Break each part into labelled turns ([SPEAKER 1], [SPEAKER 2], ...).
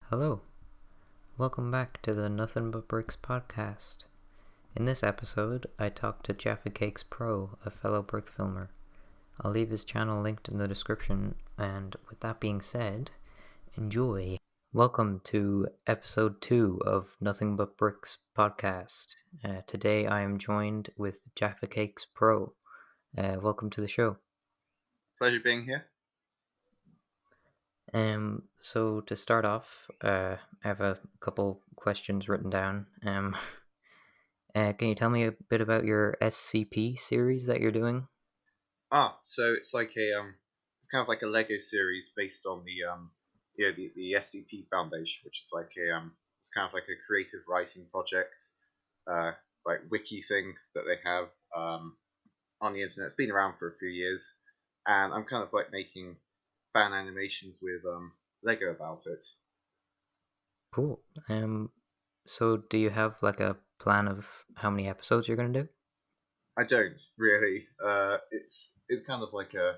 [SPEAKER 1] Hello, welcome back to the Nothing But Bricks podcast. In this episode, I talked to JAFacakesPro, a fellow brick filmer. I'll leave his channel linked in the description, and with that being said, enjoy. Welcome to episode 2 of Nothing But Bricks podcast. Today I am joined with JAFacakesPro. Welcome to the show.
[SPEAKER 2] Pleasure being here.
[SPEAKER 1] So to start off, I have a couple questions written down. Can you tell me a bit about your SCP series that you're doing?
[SPEAKER 2] So it's like it's kind of like a Lego series based on the SCP Foundation, which is like it's kind of like a creative writing project, uh, like wiki thing that they have on the internet. It's been around for a few years, and I'm kind of like making fan animations with Lego about it.
[SPEAKER 1] Cool. So do you have like a plan of how many episodes you're gonna do?
[SPEAKER 2] I don't really. It's kind of like a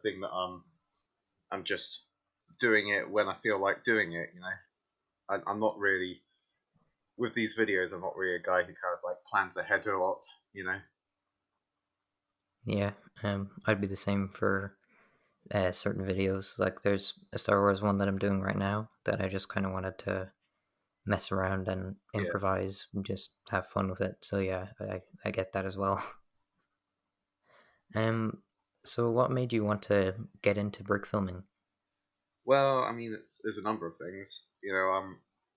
[SPEAKER 2] thing that I'm just doing it when I feel like doing it. I'm not really with these videos. I'm not really a guy who kind of like plans ahead a lot. You know.
[SPEAKER 1] Yeah. I'd be the same for certain videos. Like there's a Star Wars one that I'm doing right now that I just kind of wanted to mess around and
[SPEAKER 2] Yeah.
[SPEAKER 1] improvise and just have fun with it. So yeah, I get that as well. Um, so what made you want to get into brick filming?
[SPEAKER 2] Well, I mean, there's a number of things.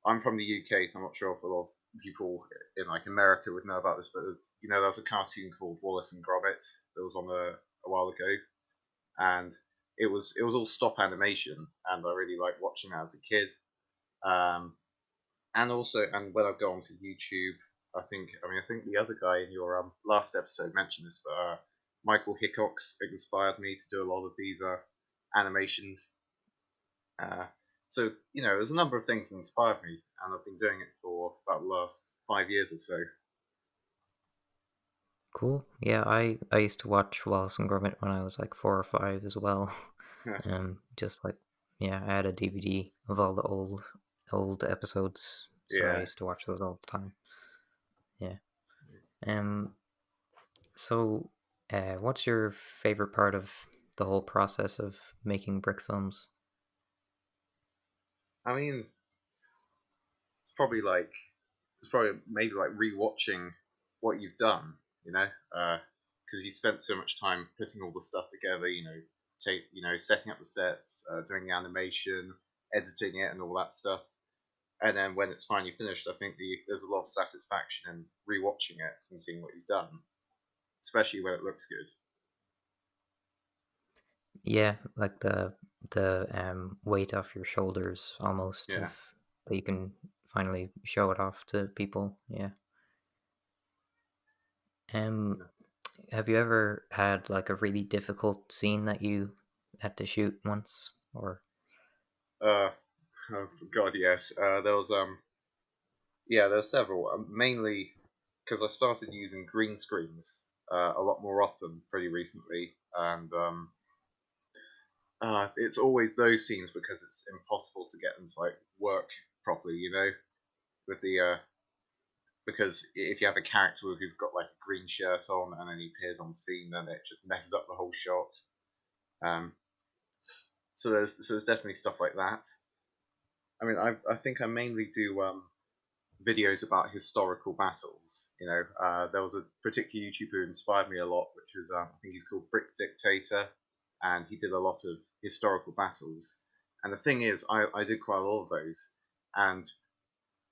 [SPEAKER 2] I'm from the UK, so I'm not sure if a lot of people in like America would know about this, but there's a cartoon called Wallace and Gromit that was on a while ago, and it was all stop animation, and I really liked watching that as a kid. Um, and when I go onto YouTube, I think the other guy in your last episode mentioned this, but Michael Hickox inspired me to do a lot of these animations. Uh, there's a number of things that inspired me, and I've been doing it for about the last 5 years or so.
[SPEAKER 1] Cool. Yeah, I used to watch Wallace and Gromit when I was like 4 or 5 as well. Just like yeah, I had a DVD of all the old episodes, so I
[SPEAKER 2] Yeah.
[SPEAKER 1] used to watch those all the time. Yeah. Um. So, what's your favorite part of the whole process of making brick films?
[SPEAKER 2] I mean, it's probably like it's probably maybe like rewatching what you've done, because you spent so much time putting all the stuff together, setting up the sets, doing the animation, editing it, and all that stuff. And then when it's finally finished, I think there's a lot of satisfaction in rewatching it and seeing what you've done, especially when it looks good.
[SPEAKER 1] Yeah, like the weight off your shoulders almost of
[SPEAKER 2] Yeah.
[SPEAKER 1] that you can finally show it off to people. Yeah. Um. Have you ever had like a really difficult scene that you had to shoot once? Or
[SPEAKER 2] Uh, oh God, yes. There were several. Mainly because I started using green screens a lot more often pretty recently, and it's always those scenes because it's impossible to get them to like work properly. With the because if you have a character who's got like a green shirt on and then he appears on scene, then it just messes up the whole shot. Um, so there's definitely stuff like that. I mean, I think I mainly do videos about historical battles. There was a particular YouTuber who inspired me a lot, which was I think he's called Brick Dictator, and he did a lot of historical battles. And the thing is, I did quite a lot of those, and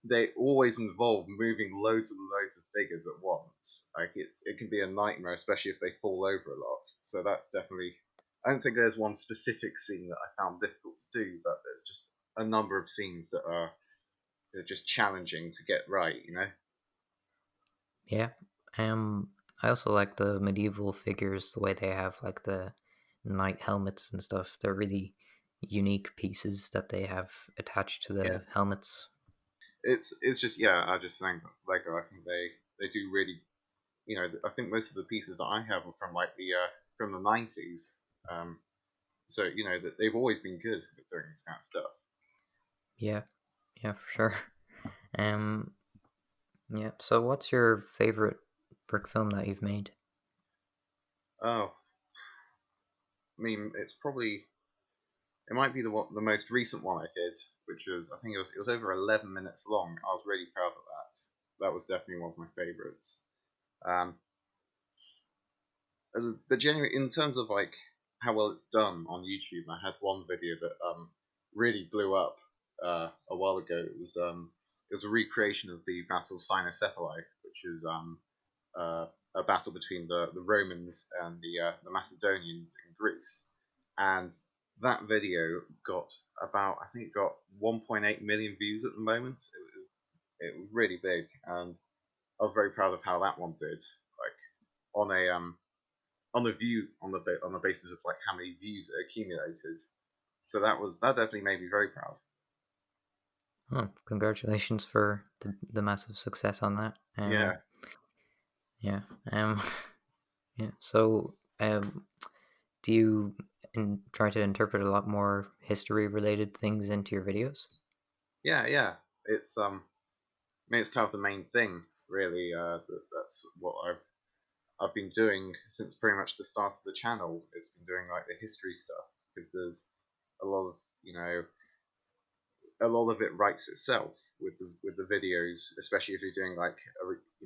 [SPEAKER 2] they always involve moving loads and loads of figures at once. Like it can be a nightmare, especially if they fall over a lot. So that's definitely. I don't think there's one specific scene that I found difficult to do, but there's just a number of scenes that are they're just challenging to get right.
[SPEAKER 1] yeah. I also like the medieval figures, the way they have like the knight helmets and stuff. They're really unique pieces that they have attached to
[SPEAKER 2] Yeah,
[SPEAKER 1] the helmets.
[SPEAKER 2] it's just yeah. I just think Lego. I think they do really. I think most of the pieces that I have are from like the '90s. So that they've always been good at doing this kind of stuff.
[SPEAKER 1] Yeah. Yeah, for sure. Um, yeah. So, what's your favorite brick film that you've made?
[SPEAKER 2] Oh, I mean, it might be the most recent one I did, which was I think it was over 11 minutes long. I was really proud of that. That was definitely one of my favorites. Um, but genuinely, in terms of like how well it's done on YouTube, I had one video that really blew up a while ago. It was a recreation of the Battle of Cynocephali, which is uh, a battle between the Romans and the Macedonians in Greece, and that video got about I think it got 1.8 million views at the moment. It was really big, and I was very proud of how that one did. Like on a on the basis of like how many views it accumulated. So that definitely made me very proud.
[SPEAKER 1] Oh, congratulations for the massive success on that.
[SPEAKER 2] Yeah.
[SPEAKER 1] Yeah. Yeah. So, do you try to interpret a lot more history-related things into your videos?
[SPEAKER 2] Yeah. It's I mean it's kind of the main thing really. That's what I've been doing since pretty much the start of the channel. It's been doing like the history stuff because there's a lot of a lot of it writes itself with the videos, especially if you're doing like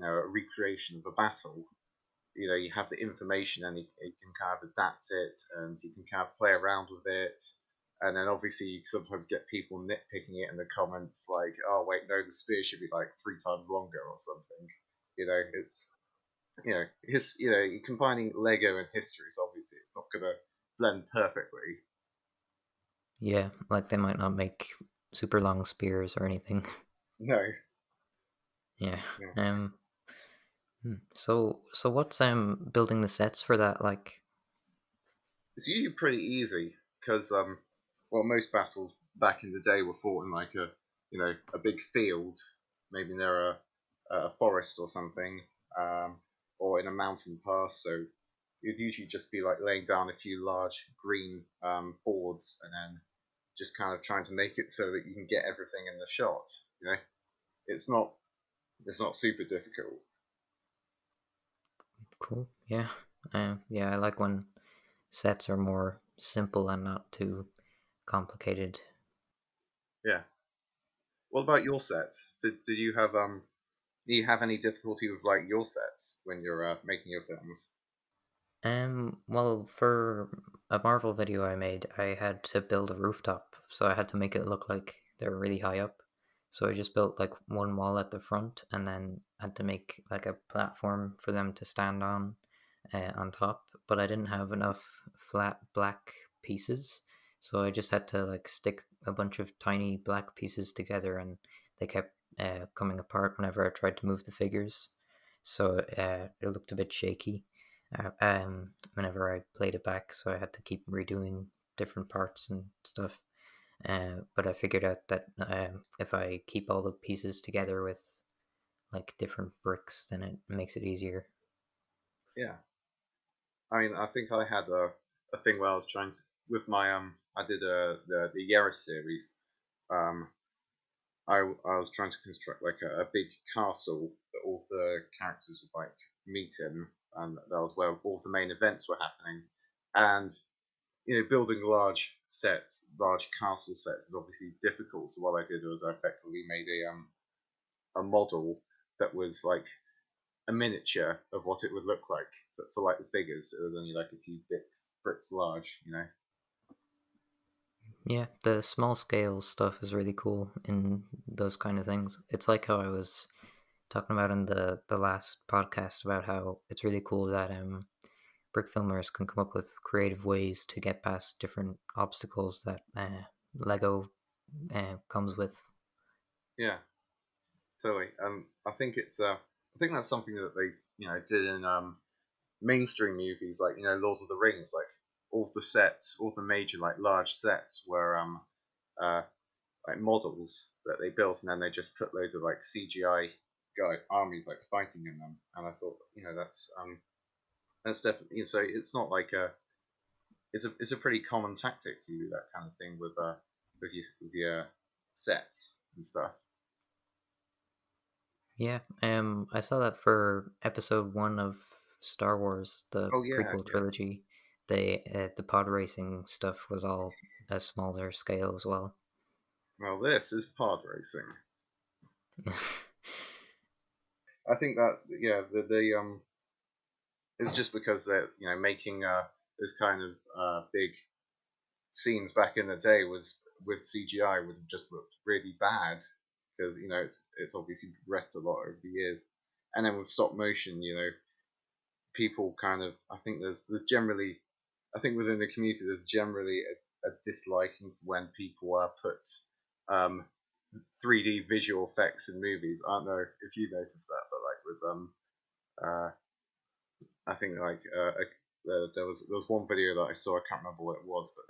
[SPEAKER 2] a recreation of a battle. You have the information and you can kind of adapt it and you can kind of play around with it. And then obviously you sometimes get people nitpicking it in the comments, like, "Oh wait, no, the spear should be like 3 times longer or something." It's you're combining Lego and history, so obviously it's not gonna blend perfectly.
[SPEAKER 1] Yeah, like they might not make super long spears or anything.
[SPEAKER 2] No,
[SPEAKER 1] Yeah.
[SPEAKER 2] no.
[SPEAKER 1] Um. So what's building the sets for that like?
[SPEAKER 2] It's usually pretty easy because well, most battles back in the day were fought in like a big field, maybe near a forest or something, or in a mountain pass. So you'd usually just be like laying down a few large green boards and then just kind of trying to make it so that you can get everything in the shot. You know, it's not it's not super difficult.
[SPEAKER 1] Cool. Yeah. Yeah, I like when sets are more simple and not too complicated.
[SPEAKER 2] Yeah. What about your sets? Did you have do you have any difficulty with like your sets when you're making your films?
[SPEAKER 1] Well, for a Marvel video I made, I had to build a rooftop, so I had to make it look like they were really high up. So I just built like one wall at the front, and then had to make like a platform for them to stand on top. But I didn't have enough flat black pieces, so I just had to like stick a bunch of tiny black pieces together, and they kept coming apart whenever I tried to move the figures. So it looked a bit shaky whenever I played it back, so I had to keep redoing different parts and stuff. But I figured out that if I keep all the pieces together with like different bricks, then it makes it easier.
[SPEAKER 2] Yeah, I mean, I think I had a thing where I was trying to with my I did the Yaris series. Um, I was trying to construct like a big castle that all the characters would like meet in, and that was where all the main events were happening. And building large castle sets is obviously difficult. So what I did was I effectively made a model that was like a miniature of what it would look like, but for like the figures, it was only like a few bricks large.
[SPEAKER 1] Yeah, the small scale stuff is really cool in those kind of things. It's like how I was talking about in the last podcast about how it's really cool that brick filmers can come up with creative ways to get past different obstacles that Lego comes with.
[SPEAKER 2] Yeah, totally. I think that's something that they did in mainstream movies like Lord of the Rings. Like all the major like large sets were uh like models that they built, and then they just put loads of like CGI guy armies like fighting in them. And I thought that's definitely so it's not like a it's a pretty common tactic to do that kind of thing with your sets. and stuff.
[SPEAKER 1] Yeah, I saw that for episode 1 of Star Wars, the
[SPEAKER 2] Oh yeah,
[SPEAKER 1] prequel
[SPEAKER 2] yeah.
[SPEAKER 1] trilogy. The pod racing stuff was all a smaller scale as well.
[SPEAKER 2] Well, this is pod racing. I think that the it's just because they're making this kind of big scenes back in the day was with CGI would have just looked really bad because it's obviously progressed a lot over the years, and then with stop motion, people kind of I think there's generally I think within the community there's generally a disliking when people put um, 3D visual effects in movies. I don't know if you noticed that, but like with uh, I think like there was one video that I saw. I can't remember what it was, but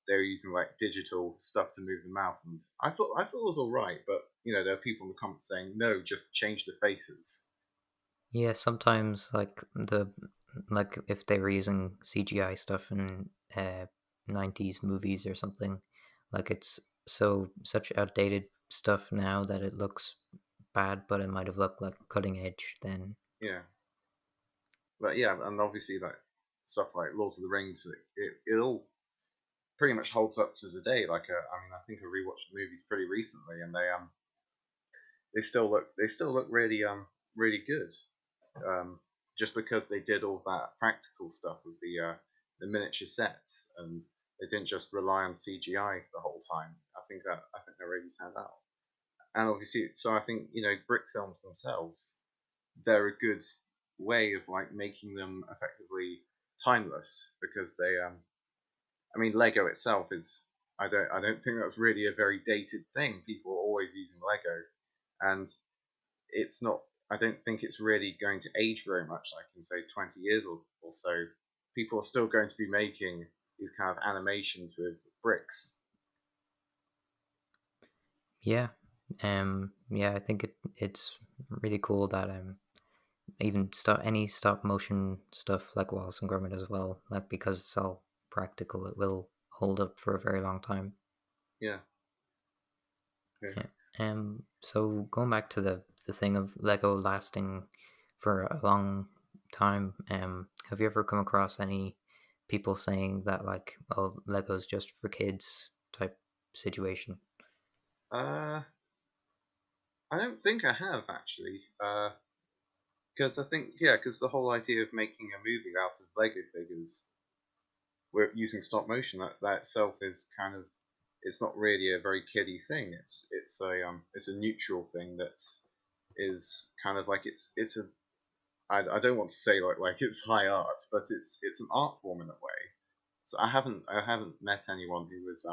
[SPEAKER 2] they were using like digital stuff to move the mouth, and I thought it was all right. But there are people in the comments saying no, just change the faces.
[SPEAKER 1] Yeah, sometimes like if they were using CGI stuff in 90s movies or something, like it's such outdated stuff now that it looks bad, but it might have looked like cutting edge then.
[SPEAKER 2] Yeah, but yeah, and obviously like stuff like Lord of the Rings, it all pretty much holds up to today. Like I mean, I think I rewatched the movies pretty recently, and they still look really good. Um, just because they did all that practical stuff with the miniature sets, and they didn't just rely on CGI the whole time. I think they really turned out. And obviously, so I think brick films themselves, they're a good way of like making them effectively timeless because I mean Lego itself is I don't think that's really a very dated thing. People are always using Lego, and it's not. I don't think it's really going to age very much. Like in say 20 years or so, people are still going to be making these kind of animations with bricks.
[SPEAKER 1] Yeah, yeah, I think it's really cool that even any stop motion stuff like Wallace and Gromit as well, like because it's all practical, it will hold up for a very long time.
[SPEAKER 2] Yeah. Okay.
[SPEAKER 1] Yeah. So going back to the thing of Lego lasting for a long time, have you ever come across any people saying that like, oh, Lego's just for kids type situation?
[SPEAKER 2] Uh, I don't think I have actually. Because I think because the whole idea of making a movie out of Lego figures, we're using stop motion. That itself is kind of it's not really a very kiddie thing. It's a neutral thing that is kind of like it's a I don't want to say like it's high art, but it's an art form in a way. So I haven't met anyone who was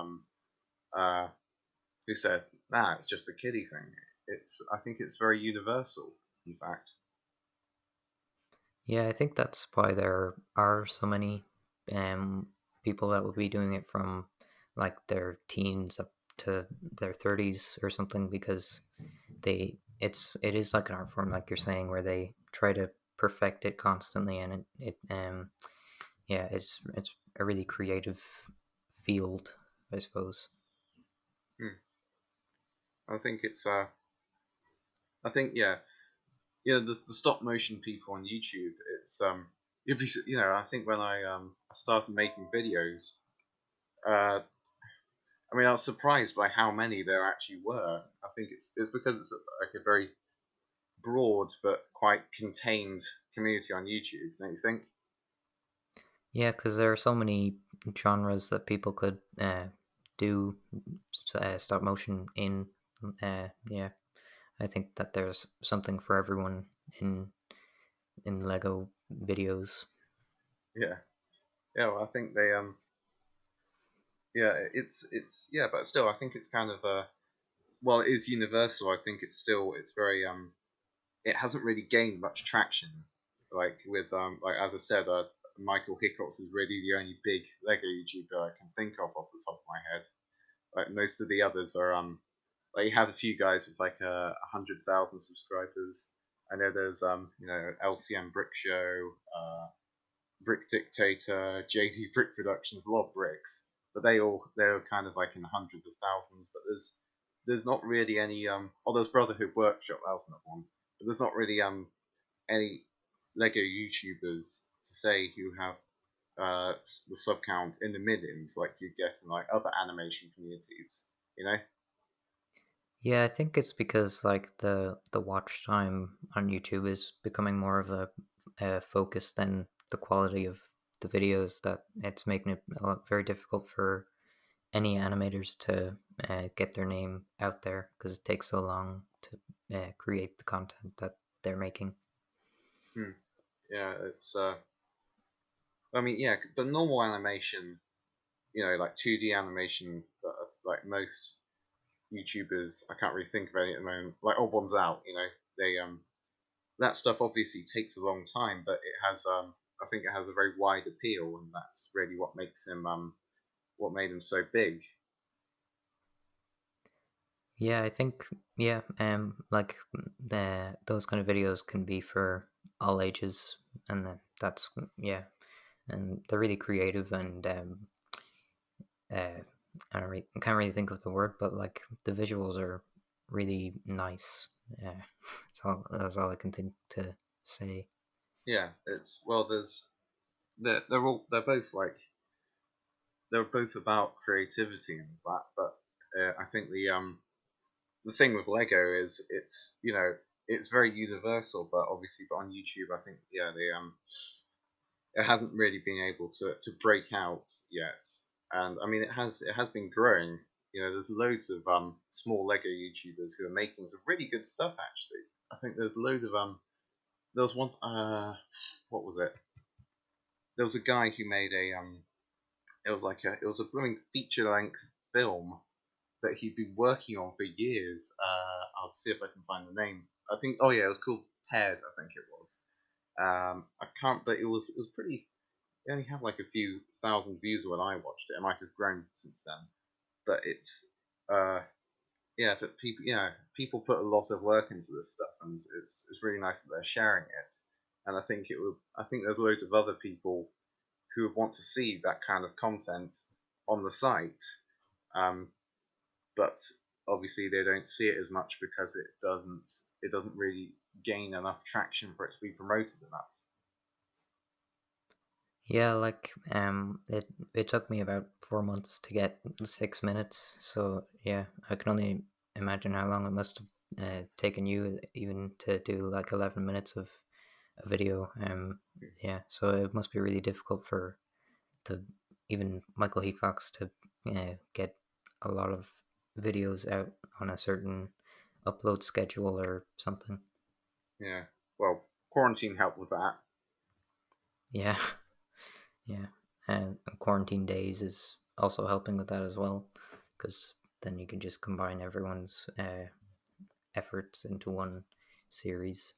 [SPEAKER 2] uh who said nah it's just a kiddie thing. I think it's very universal. In fact,
[SPEAKER 1] Yeah, I think that's why there are so many people that will be doing it from like their teens up to their 30s or something because it is like an art form like you're saying where they try to perfect it constantly, and it yeah, it's a really creative field, I suppose.
[SPEAKER 2] hmm, I think I think yeah the stop motion people on YouTube you'd be I think when I started making videos uh I mean, I was surprised by how many there actually were. I think it's because it's like a very broad but quite contained community on YouTube, don't you think?
[SPEAKER 1] Yeah, because there are so many genres that people could do stop motion in. Yeah, I think that there's something for everyone in Lego videos.
[SPEAKER 2] Yeah, yeah. Well, I think they yeah, it's yeah, but still, I think it's kind of well, it is universal. I think it's very it hasn't really gained much traction. Like with like as I said, Michael Hickox is really the only big Lego YouTuber I can think of off the top of my head. Like most of the others are like you have a few guys with like 100,000 subscribers. I know there's LCM Brick Show, Brick Dictator, JD Brick Productions, a lot of bricks, but they're kind of like in the hundreds of thousands. But there's not really any oh, there's Brotherhood Workshop, that was another one, but there's not really any Lego YouTubers to say who have the sub count in the millions like you get in like other animation communities, you know?
[SPEAKER 1] Yeah, I think it's because like the watch time on YouTube is becoming more of a focus than the quality of the videos, that it's making it very difficult for any animators to get their name out there because it takes so long to create the content that they're making.
[SPEAKER 2] Hmm. Yeah, it's I mean, yeah, but normal animation, like 2D animation that like most YouTubers, I can't really think of any at the moment. Like Odd One's Out, they that stuff obviously takes a long time, but it has I think it has a very wide appeal, and that's really what makes him what made him so big.
[SPEAKER 1] Yeah, I think yeah, like those kind of videos can be for all ages, and that's yeah, and they're really creative and uh, can't really think of the word, but like the visuals are really nice. Yeah, that's all I can think to say.
[SPEAKER 2] Yeah, it's well, they're both like they're both about creativity and that, but I think the thing with Lego is it's very universal, but obviously, but on YouTube, I think they it hasn't really been able to break out yet. And I mean, it has been growing. There's loads of small Lego YouTubers who are making some really good stuff. Actually, I think there's loads of there was one what was it? There was a guy who made a it was a blooming feature length film that he'd been working on for years. I'll see if I can find the name. I think oh yeah, it was called Paired. I think it was. I can't, but it was pretty. It only had like a few thousand views when I watched it. It might have grown since then, but it's uh yeah, but people put a lot of work into this stuff, and it's really nice that they're sharing it. And I think there's loads of other people who would want to see that kind of content on the site, um, but obviously they don't see it as much because it doesn't really gain enough traction for it to be promoted enough.
[SPEAKER 1] Yeah, like it took me about 4 months to get 6 minutes. So yeah, I can only imagine how long it must have taken you even to do like 11 minutes of a video. Yeah, so it must be really difficult for the even Michael Heacox to get a lot of videos out on a certain upload schedule or something.
[SPEAKER 2] Yeah. Well, quarantine helped with that.
[SPEAKER 1] Yeah, yeah. And quarantine days is also helping with that as well, because then you can just combine everyone's efforts into one series.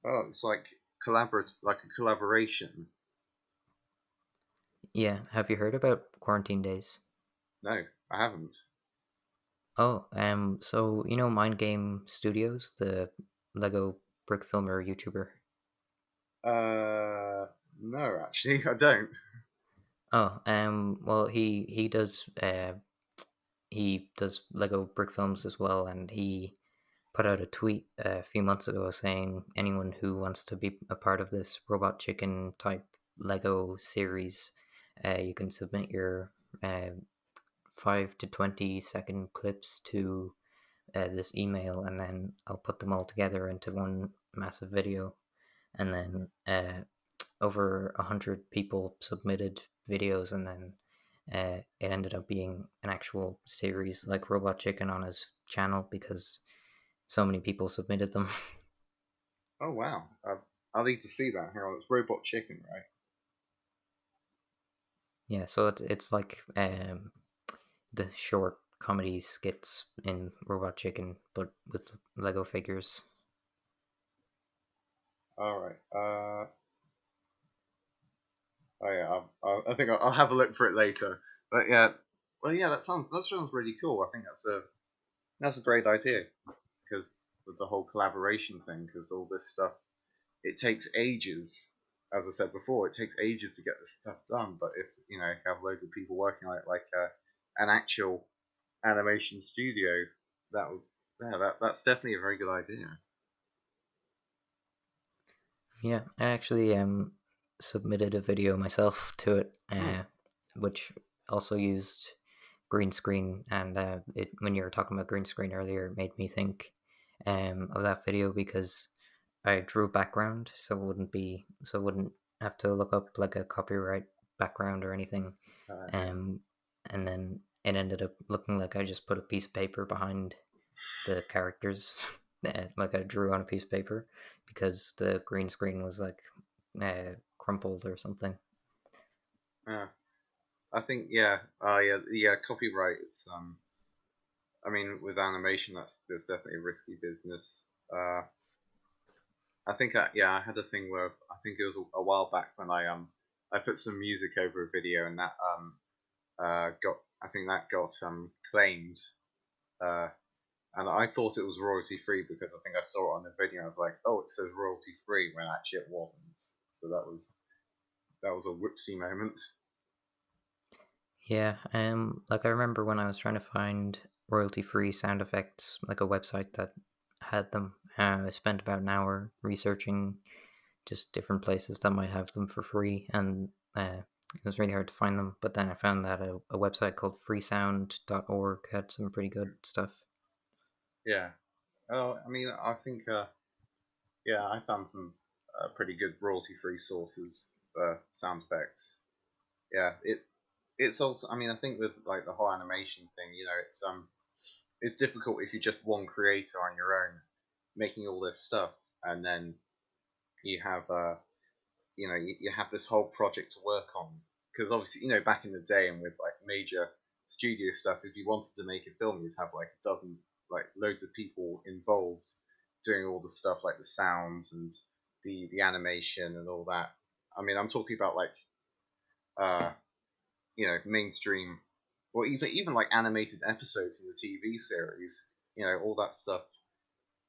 [SPEAKER 2] Oh, it's like like a collaboration.
[SPEAKER 1] Yeah, have you heard about quarantine days?
[SPEAKER 2] No, I haven't.
[SPEAKER 1] Oh, so you know Mind Game Studios, the Lego brick filmer YouTuber.
[SPEAKER 2] Uh, no, actually, I don't.
[SPEAKER 1] Oh, well, he does Lego brick films as well, and he put out a tweet a few months ago saying anyone who wants to be a part of this Robot Chicken type Lego series, you can submit your 5 to 20 second clips to this email, and then I'll put them all together into one massive video. And then over 100 people submitted videos, and then it ended up being an actual series like Robot Chicken on his channel because so many people submitted them.
[SPEAKER 2] Oh wow, I'll need to see that. Hang on, it's Robot Chicken, right?
[SPEAKER 1] Yeah, so it's like the short comedy skits in Robot Chicken, but with Lego figures.
[SPEAKER 2] All right. Oh yeah, I think I'll have a look for it later. But yeah, well yeah, that sounds really cool. I think that's a great idea because with the whole collaboration thing, because all this stuff it takes ages. As I said before, it takes ages to get this stuff done. But if you have loads of people working on it, like an actual animation studio, that's definitely a very good idea.
[SPEAKER 1] Yeah, I actually submitted a video myself to it, which also used green screen, and it when you were talking about green screen earlier, it made me think of that video because I drew a background, so it wouldn't have to look up like a copyright background or anything,
[SPEAKER 2] Yeah.
[SPEAKER 1] and then it ended up looking like I just put a piece of paper behind the characters, like I drew on a piece of paper, because the green screen was like crumpled or something.
[SPEAKER 2] Yeah. I think copyright. It's I mean, with animation, that's definitely a risky business. I think I had a thing where I think it was a while back when I put some music over a video and that got I think that got claimed, uh and I thought it was royalty free because I think I saw it on the video. And I was like, oh, it says royalty free when actually it wasn't. So that was a whoopsie moment.
[SPEAKER 1] Yeah, like I remember when I was trying to find royalty-free sound effects, like a website that had them. I spent about an hour researching just different places that might have them for free, and it was really hard to find them. But then I found that a website called freesound.org had some pretty good stuff.
[SPEAKER 2] Yeah. Oh, I mean, I think I found some pretty good royalty free sources for sound effects. Yeah, it's also. I mean, I think with like the whole animation thing, it's difficult if you're just one creator on your own making all this stuff, and then you have you have this whole project to work on. Because obviously, back in the day and with like major studio stuff, if you wanted to make a film, you'd have like a dozen, like loads of people involved doing all the stuff like the sounds and the animation and all that. I mean, I'm talking about like uh, mainstream, or even like animated episodes in the TV series. All that stuff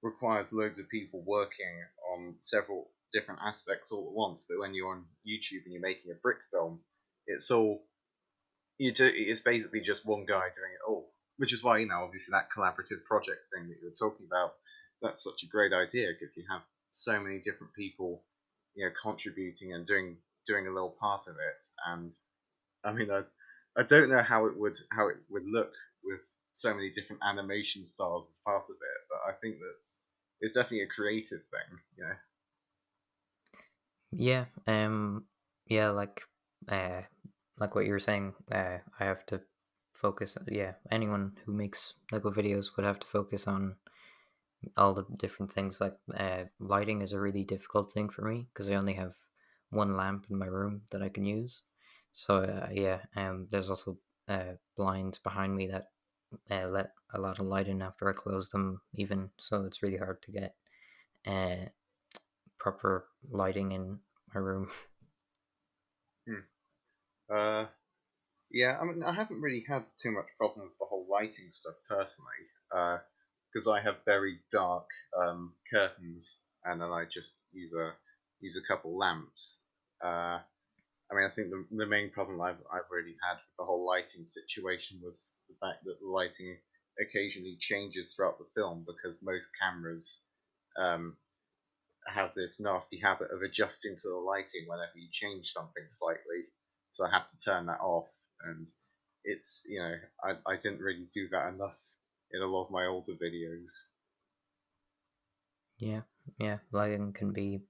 [SPEAKER 2] requires loads of people working on several different aspects all at once. But when you're on YouTube and you're making a brick film, it's all it's basically just one guy doing it all. Which is why obviously that collaborative project thing that you were talking about, that's such a great idea because you have so many different people, contributing and doing a little part of it. And I mean, I don't know how it would look with so many different animation styles as part of it, but I think that it's definitely a creative thing.
[SPEAKER 1] Yeah, yeah, uh, like what you were saying. I have to focus. Yeah, anyone who makes Lego videos would have to focus on all the different things. Like lighting is a really difficult thing for me because I only have one lamp in my room that I can use. So yeah, there's also blinds behind me that let a lot of light in after I close them. Even so, it's really hard to get uh, proper lighting in my room.
[SPEAKER 2] Hmm. Uh, yeah, I mean, I haven't really had too much problem with the whole lighting stuff personally, because I have very dark curtains, and then I just use a couple lamps. I mean, I think the main problem I've really had with the whole lighting situation was the fact that the lighting occasionally changes throughout the film because most cameras um, have this nasty habit of adjusting to the lighting whenever you change something slightly. So I have to turn that off, and it's I didn't really do that enough in a lot of my older videos.
[SPEAKER 1] Yeah, yeah, lighting can be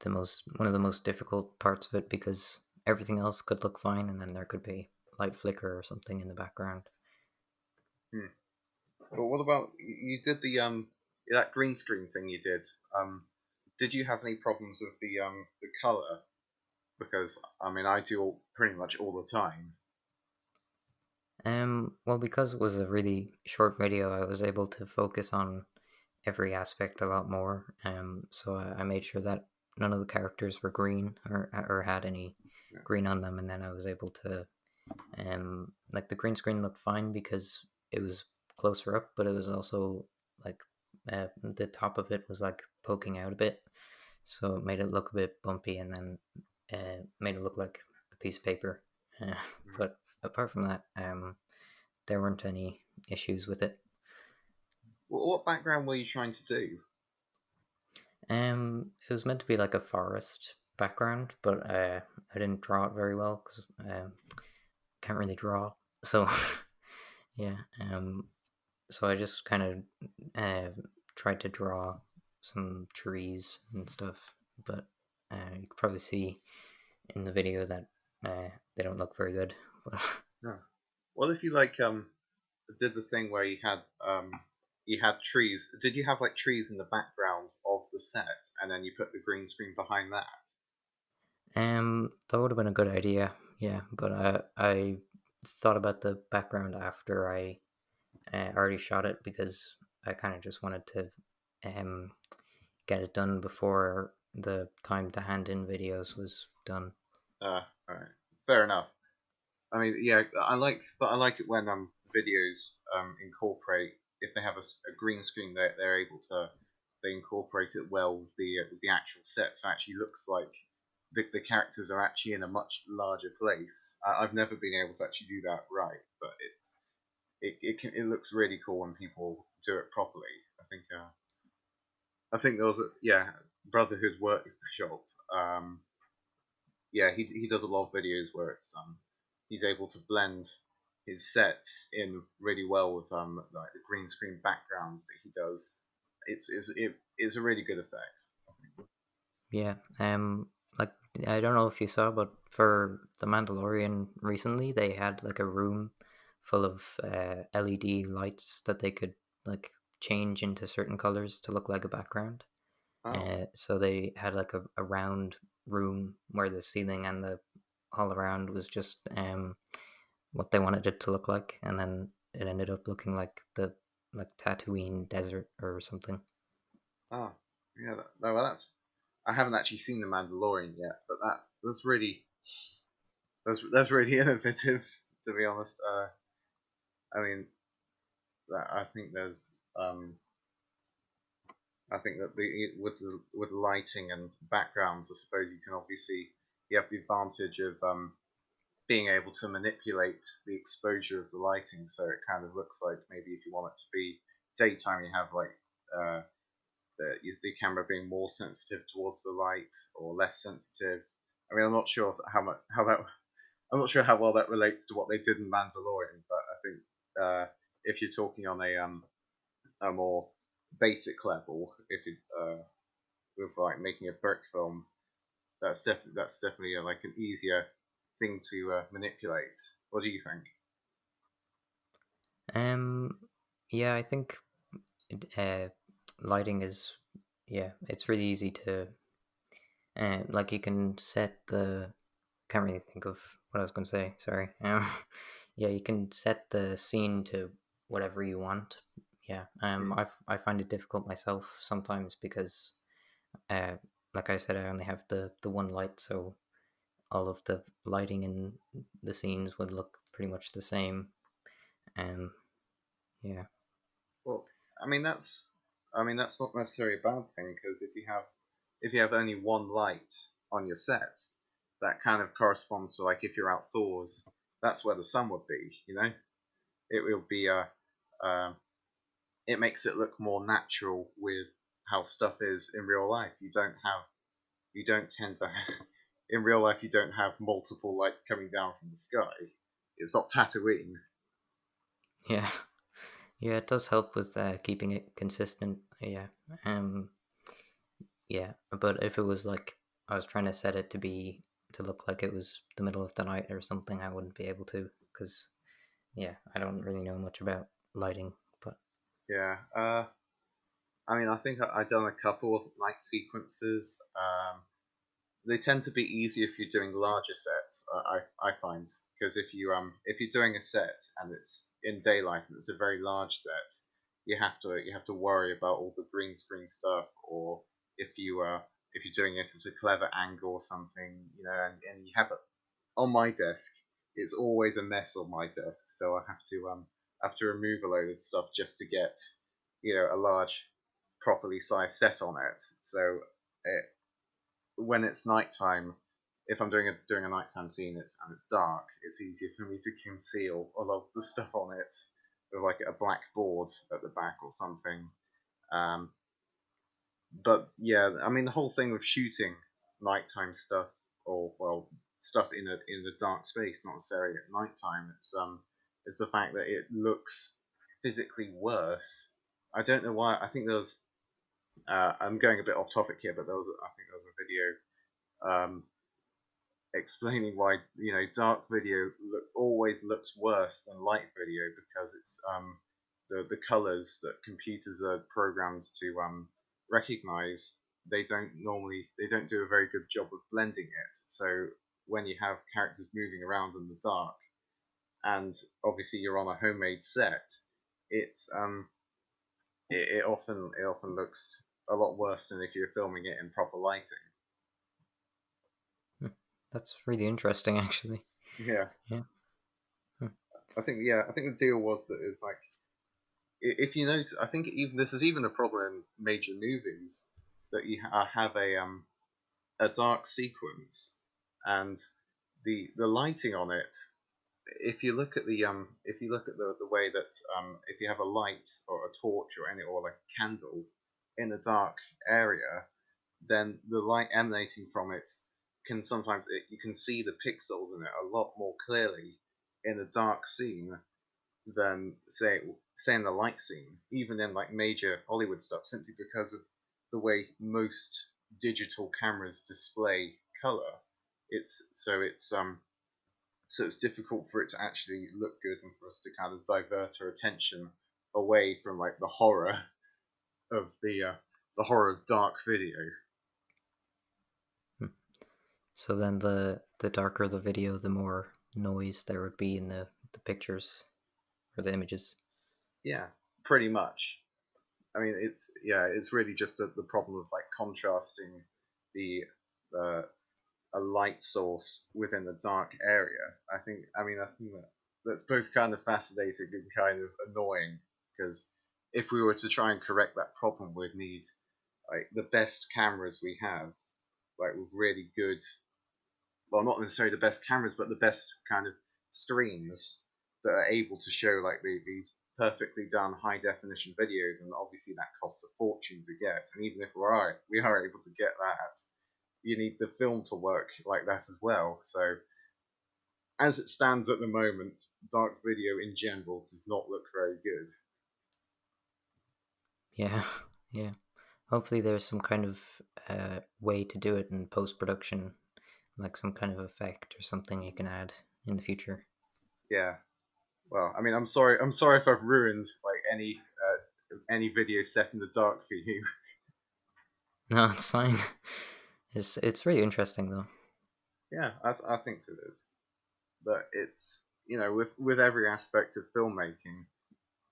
[SPEAKER 1] the most one of the most difficult parts of it because everything else could look fine and then there could be light flicker or something in the background.
[SPEAKER 2] Hmm. But what about you did that green screen thing you did? Did you have any problems with the color? Because I mean, I do pretty much all the time.
[SPEAKER 1] Well, because it was a really short video, I was able to focus on every aspect a lot more. So I made sure that none of the characters were green or had any
[SPEAKER 2] Yeah.
[SPEAKER 1] green on them, and then I was able to like the green screen looked fine because it was closer up, but it was also like the top of it was like poking out a bit, so it made it look a bit bumpy, and then made it look like a piece of paper.
[SPEAKER 2] Mm.
[SPEAKER 1] But apart from that, there weren't any issues with it.
[SPEAKER 2] What background were you trying to do?
[SPEAKER 1] It was meant to be like a forest background, but I didn't draw it very well because can't really draw. So yeah, so I just kind of tried to draw some trees and stuff, but you could probably see in the video that they don't look very good.
[SPEAKER 2] No. What if you did the thing where you had trees? Did you have like trees in the background of the set, and then you put the green screen behind that?
[SPEAKER 1] That would have been a good idea, yeah. But I thought about the background after I already shot it because I kind of just wanted to um get it done before the time to hand in videos was done.
[SPEAKER 2] All right, fair enough. I mean, yeah, but I like it when videos incorporate if they have a green screen, they're able to they incorporate it well with the actual set, so it actually looks like the characters are actually in a much larger place. I've never been able to actually do that right, but it looks really cool when people do it properly. I think there was Brotherhood Workshop. Yeah, he does a lot of videos where he's able to blend his sets in really well with like the green screen backgrounds that he does. It's a really good effect.
[SPEAKER 1] Yeah, like I don't know if you saw, but for the Mandalorian recently, they had like a room full of LED lights that they could like change into certain colors to look like a background.
[SPEAKER 2] Oh,
[SPEAKER 1] So they had like a round room where the ceiling and the all around was just what they wanted it to look like, and then it ended up looking like the like Tatooine desert or something.
[SPEAKER 2] oh, yeah. No, well, I haven't actually seen the Mandalorian yet, but that's really innovative to be honest. I mean, I think there's I think that with lighting and backgrounds, I suppose you have the advantage of being able to manipulate the exposure of the lighting, so it kind of looks like maybe if you want it to be daytime, you have like uh, the camera being more sensitive towards the light or less sensitive. I mean, I'm not sure how that I'm not sure how well that relates to what they did in Mandalorian, but I think if you're talking on a more basic level, if you with like making a brick film, that's definitely like an easier thing to manipulate. What do you think?
[SPEAKER 1] Um, yeah, I think uh, lighting is yeah, it's really easy to like you can set the can't really think of what I was going to say. Sorry. Yeah, you can set the scene to whatever you want. Yeah.
[SPEAKER 2] Mm.
[SPEAKER 1] I find it difficult myself sometimes because uh, like I said, I only have the one light, so all of the lighting in the scenes would look pretty much the same. Um, yeah.
[SPEAKER 2] Well, I mean that's not necessarily a bad thing because if you have only one light on your set, that kind of corresponds to like if you're outdoors, that's where the sun would be. You know, it will be uh, it makes it look more natural with how stuff is in real life. You don't tend to in real life you don't have multiple lights coming down from the sky. It's not Tatooine.
[SPEAKER 1] Yeah. Yeah, it does help with keeping it consistent. Yeah. Um, yeah, but if it was like I was trying to set it to be to look like it was the middle of the night or something, I wouldn't be able to because yeah, I don't really know much about lighting. But
[SPEAKER 2] Yeah. I mean, I think I've done a couple of night sequences. They tend to be easier if you're doing larger sets. I find because if you're doing a set and it's in daylight and it's a very large set, you have to worry about all the green screen stuff, or if you're doing this as a clever angle or something, you know, and you have it on my desk. It's always a mess on my desk, so I have to remove a load of stuff just to get a large properly sized set on it. So it, when it's nighttime, if I'm doing a nighttime scene, it's dark, it's easier for me to conceal a lot of the stuff on it with like a black board at the back or something. Um, but yeah, I mean the whole thing with shooting nighttime stuff, or well, stuff in a dark space, not necessarily at nighttime. It's the fact that it looks physically worse. I don't know why. I think there was. I'm going a bit off topic here, but I think there was a video explaining why dark video always looks worse than light video because it's the colors that computers are programmed to recognize, they don't do a very good job of blending it. So when you have characters moving around in the dark, and obviously you're on a homemade set, it's it often looks a lot worse than if you're filming it in proper lighting.
[SPEAKER 1] That's really interesting, actually.
[SPEAKER 2] Yeah.
[SPEAKER 1] Yeah.
[SPEAKER 2] I think the deal was that it's like, if you notice, I think even this is even a problem in major movies, that you have a dark sequence, and the lighting on it. If you look at the way that if you have a light or a torch or like a candle in a dark area, then the light emanating from it can sometimes you can see the pixels in it a lot more clearly in a dark scene than say in the light scene, even in like major Hollywood stuff, simply because of the way most digital cameras display color. So it's difficult for it to actually look good and for us to kind of divert our attention away from like of the horror of dark video.
[SPEAKER 1] So then the darker the video, the more noise there would be in the pictures or the images.
[SPEAKER 2] Yeah, pretty much. I mean, it's really just the problem of like contrasting the uh, a light source within a dark area. I think that's both kind of fascinating and kind of annoying, because if we were to try and correct that problem, we'd need like the best cameras we have, like with really good, well, not necessarily the best cameras, but the best kind of screens that are able to show like these perfectly done high definition videos, and obviously that costs a fortune to get. And even if we are able to get that, you need the film to work like that as well. So as it stands at the moment, dark video in general does not look very good.
[SPEAKER 1] Yeah, yeah. Hopefully there's some kind of way to do it in post-production, like some kind of effect or something you can add in the future.
[SPEAKER 2] Yeah. Well, I mean, I'm sorry if I've ruined like any video set in the dark for you.
[SPEAKER 1] No, it's fine. It's really interesting though.
[SPEAKER 2] Yeah, I think it is. But it's, with every aspect of filmmaking,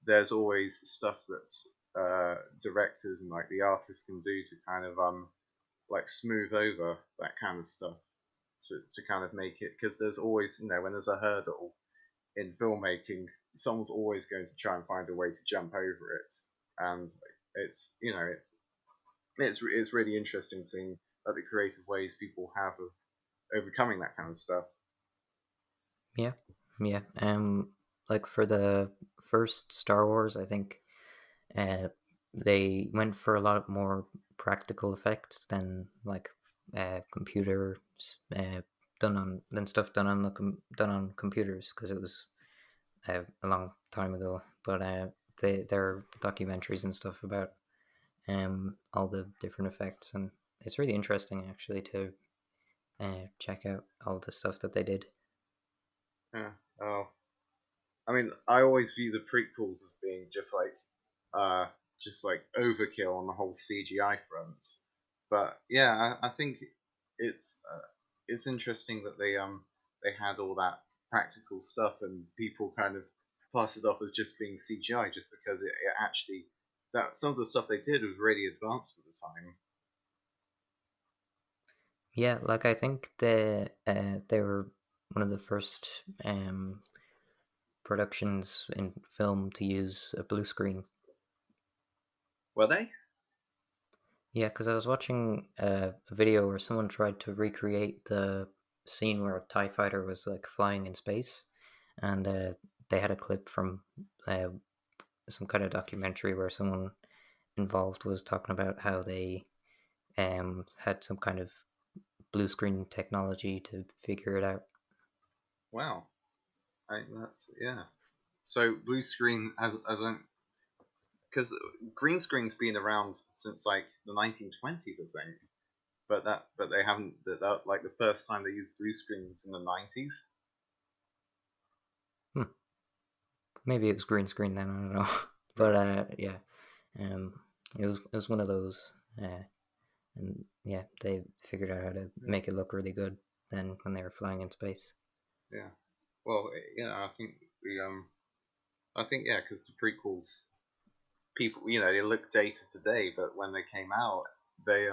[SPEAKER 2] there's always stuff that directors and like the artists can do to kind of like smooth over that kind of stuff, to kind of make it, because there's always, when there's a hurdle in filmmaking, someone's always going to try and find a way to jump over it. And it's you know it's really interesting seeing like the creative ways people have of overcoming that kind of stuff.
[SPEAKER 1] Yeah, yeah. Like for the first Star Wars, I think uh, they went for a lot more practical effects than like computers done on than stuff done on done on computers, because it was a long time ago. But there are documentaries and stuff about all the different effects, and it's really interesting actually to check out all the stuff that they did.
[SPEAKER 2] Yeah. Oh, I mean, I always view the prequels as being uh, just like overkill on the whole CGI front. But yeah, I think it's uh, it's interesting that they had all that practical stuff, and people kind of pass it off as just being CGI, just because it actually, that some of the stuff they did was really advanced at the time.
[SPEAKER 1] Yeah, like I think they were one of the first productions in film to use a blue screen.
[SPEAKER 2] Were they?
[SPEAKER 1] Yeah, because I was watching a video where someone tried to recreate the scene where a TIE fighter was like flying in space, and they had a clip from some kind of documentary where someone involved was talking about how they had some kind of blue screen technology to figure it out.
[SPEAKER 2] Wow, that's yeah. So blue screen as an because green screen's been around since like the 1920s, I think. But they haven't that like the first time they used blue screen was in the 90s.
[SPEAKER 1] Hmm. Maybe it was green screen then. I don't know, but yeah, it was one of those, and yeah, they figured out how to make it look really good then when they were flying in space.
[SPEAKER 2] Yeah. Well, I think I think yeah, because the prequels, people, they look dated today, but when they came out, they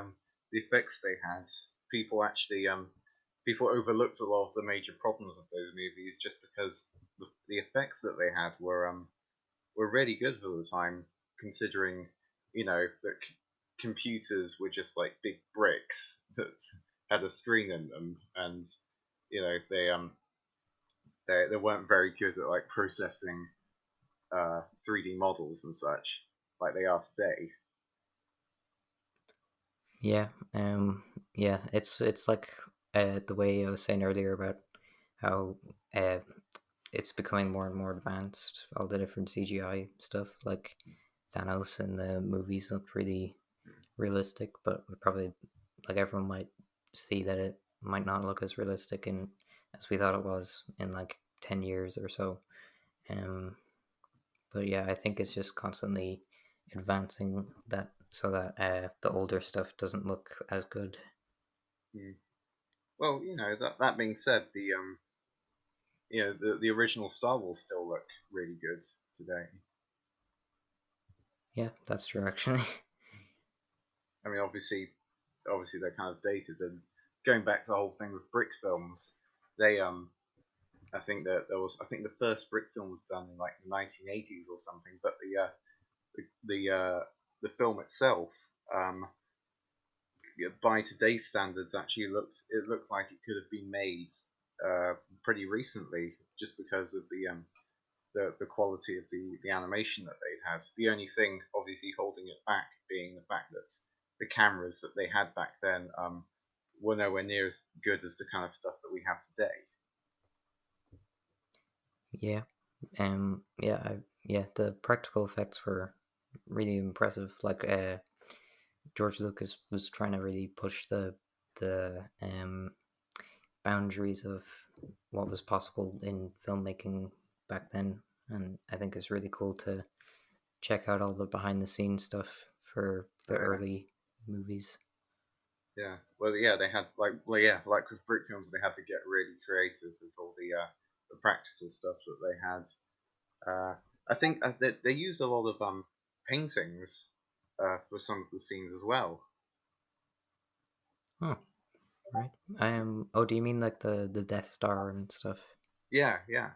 [SPEAKER 2] the effects they had, people actually people overlooked a lot of the major problems of those movies just because the effects that they had were really good for the time, considering that computers were just like big bricks that had a screen in them, and they weren't very good at like processing 3D models and such like they are today.
[SPEAKER 1] Yeah, yeah, it's like the way I was saying earlier about how uh, it's becoming more and more advanced. All the different CGI stuff, like Thanos in the movies, looked really realistic, but we probably, like, everyone might see that it might not look as realistic in as we thought it was in like 10 years or so. Um, but yeah, I think it's just constantly advancing that so that the older stuff doesn't look as good.
[SPEAKER 2] Mm. Well, that being said, the original Star Wars still look really good today.
[SPEAKER 1] Yeah, that's true actually.
[SPEAKER 2] I mean, obviously they're kind of dated, and going back to the whole thing with brick films, they I think that I think the first brick film was done in like the 1980s or something, but the film itself, um, by today's standards, actually looked like it could have been made pretty recently, just because of the quality of the animation that they'd had. The only thing, obviously, holding it back being the fact that the cameras that they had back then were nowhere near as good as the kind of stuff that we have today.
[SPEAKER 1] Yeah, yeah, the practical effects were really impressive. Like George Lucas was trying to really push the boundaries of what was possible in filmmaking back then, and I think it's really cool to check out all the behind the scenes stuff for the
[SPEAKER 2] Oh yeah,
[SPEAKER 1] early movies.
[SPEAKER 2] yeah. Well, yeah, they had like with brick films, they had to get really creative with all the practical stuff that they had. I think they used a lot of paintings for some of the scenes as well.
[SPEAKER 1] Oh, right. Oh, do you mean like the Death Star and stuff?
[SPEAKER 2] Yeah, yeah,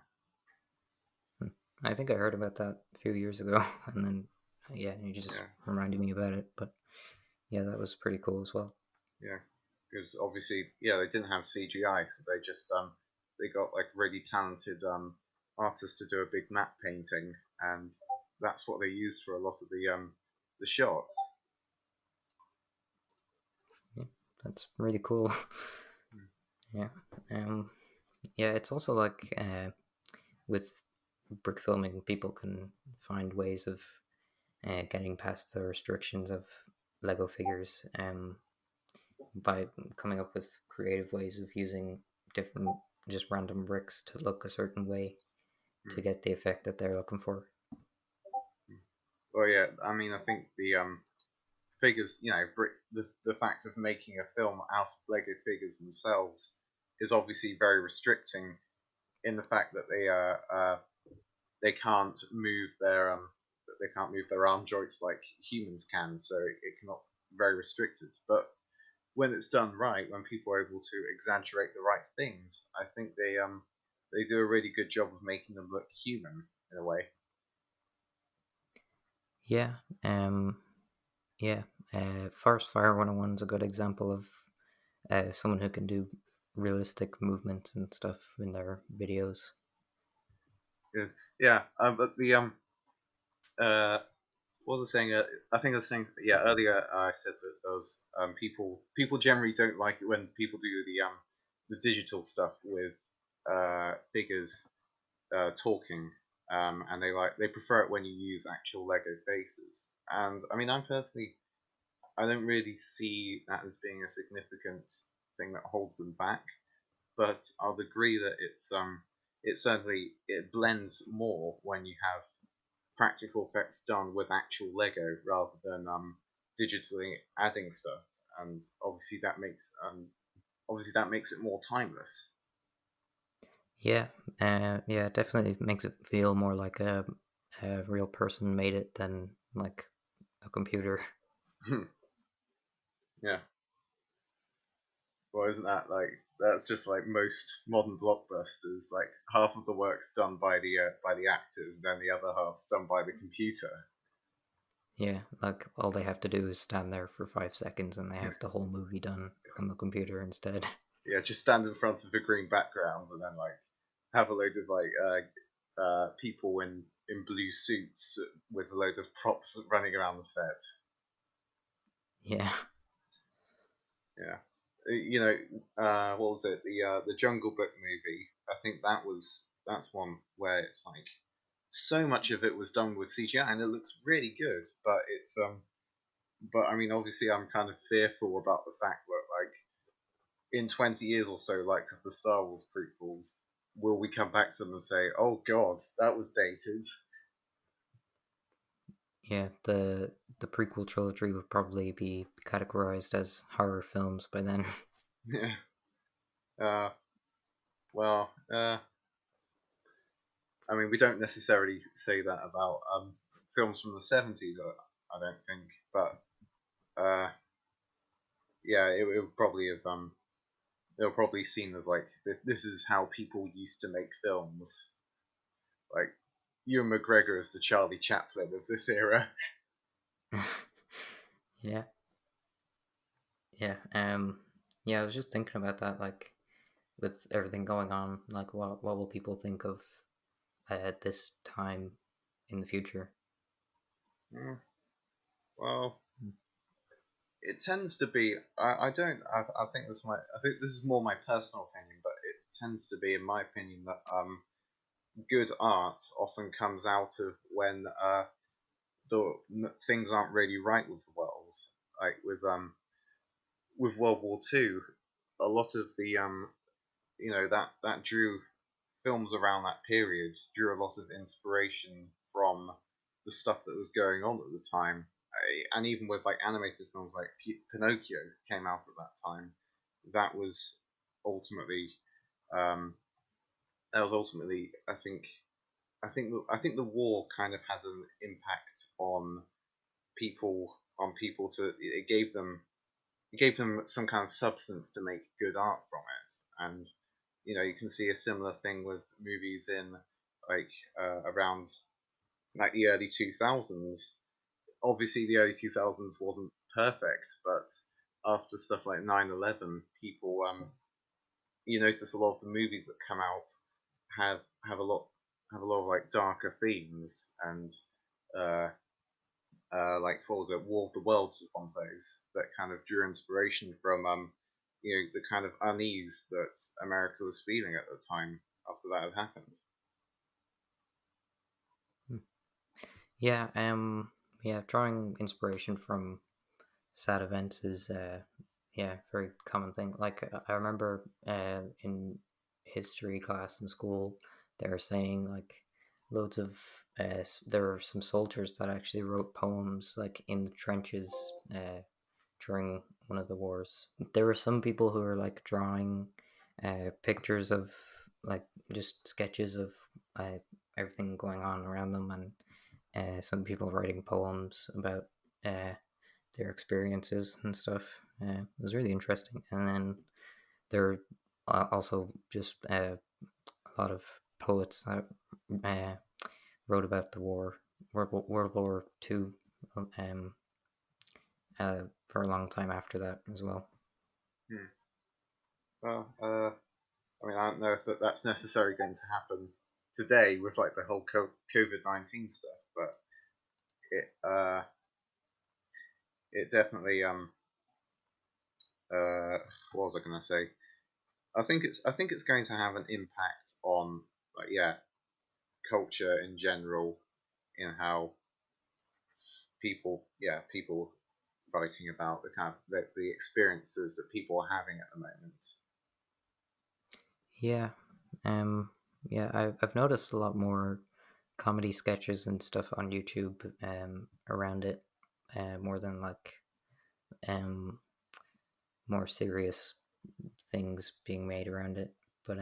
[SPEAKER 1] Hmm. I think I heard about that a few years ago, and then yeah, you just
[SPEAKER 2] yeah,
[SPEAKER 1] reminded me about it. But yeah, that was pretty cool as well.
[SPEAKER 2] yeah. Because obviously, yeah, they didn't have CGI, so they just they got like really talented artists to do a big map painting, and that's what they used for a lot of the shots.
[SPEAKER 1] Yeah, that's really cool. Yeah. Um. Yeah, it's also like with brick filming, people can find ways of getting past the restrictions of Lego figures by coming up with creative ways of using different, just random bricks to look a certain way to
[SPEAKER 2] Mm.
[SPEAKER 1] get the effect that they're looking for.
[SPEAKER 2] Well, yeah, I mean, I think the figures, the fact of making a film out of Lego figures themselves is obviously very restricting in the fact that they can't move their arm joints like humans can, so it cannot very restricted. But when it's done right, when people are able to exaggerate the right things, I think they do a really good job of making them look human in a way.
[SPEAKER 1] Yeah. Um. Yeah. Forest Fire 101 is a good example of someone who can do realistic movements and stuff in their videos.
[SPEAKER 2] Yeah. But the what was I saying? I think I was saying, yeah, earlier I said that those people generally don't like it when people do the digital stuff with figures talking, and they prefer it when you use actual Lego faces. And I mean, I don't really see that as being a significant thing that holds them back, but I'll agree that it blends more when you have practical effects done with actual Lego rather than digitally adding stuff, and obviously that makes it more timeless.
[SPEAKER 1] Yeah, yeah, it definitely makes it feel more like a real person made it than like a computer.
[SPEAKER 2] Yeah, well, isn't that like that's just like most modern blockbusters? Like half of the work's done by the actors, then the other half's done by the computer.
[SPEAKER 1] Yeah, like all they have to do is stand there for 5 seconds and they have the whole movie done on the computer instead.
[SPEAKER 2] Yeah, just stand in front of a green background and then like have a load of people in blue suits with a load of props running around the set.
[SPEAKER 1] Yeah,
[SPEAKER 2] Yeah, what was it? The Jungle Book movie. I think that's one where it's like so much of it was done with CGI and it looks really good, but I mean obviously I'm kind of fearful about the fact that like in 20 years or so, like the Star Wars prequels, will we come back to them and say, "Oh God, that was dated"?
[SPEAKER 1] yeah. The prequel trilogy would probably be categorized as horror films by then.
[SPEAKER 2] Yeah. Uh, well, I mean, we don't necessarily say that about films from the 70s. I don't think, but uh, yeah, it would probably have they'll probably seen as like this is how people used to make films. Like Ewan McGregor is the Charlie Chaplin of this era.
[SPEAKER 1] Yeah, yeah. Yeah. I was just thinking about that, like with everything going on, like what will people think of at this time in the future?
[SPEAKER 2] Mm, well, it tends to be. I don't. I think I think this is more my personal opinion, but it tends to be, in my opinion, that good art often comes out of when things aren't really right with the world. Like with World War Two, a lot of the that drew films around that period drew a lot of inspiration from the stuff that was going on at the time. And even with like animated films like Pinocchio came out at that time, that was ultimately um, I think the war kind of had an impact on people to it gave them some kind of substance to make good art from it. And you can see a similar thing with movies in like around like the early 2000s. Obviously the early 2000s wasn't perfect, but after stuff like 9/11, people you notice a lot of the movies that come out have have a lot have a lot of like darker themes, and uh, like what was it, War of the Worlds was one of those that kind of drew inspiration from the kind of unease that America was feeling at the time after that had happened.
[SPEAKER 1] Hmm. Yeah, yeah, drawing inspiration from sad events is yeah, very common thing. Like I remember in history class in school, they were saying like loads of there were some soldiers that actually wrote poems like in the trenches during one of the wars. There were some people who were like drawing pictures of like just sketches of uh, everything going on around them, and some people writing poems about their experiences and stuff. It was really interesting. And then there are also just a lot of poets that uh, wrote about the war, World War Two, um, for a long time after that as well.
[SPEAKER 2] Hmm. Well, I mean, I don't know if that's necessarily going to happen today with like the whole COVID-19 stuff, but it it definitely what was I going to say? I think it's going to have an impact on like culture in general, in how people writing about the kind of the experiences that people are having at the moment.
[SPEAKER 1] Yeah. Um. Yeah. I've noticed a lot more comedy sketches and stuff on YouTube. Around it. More than like um more serious things being made around it. But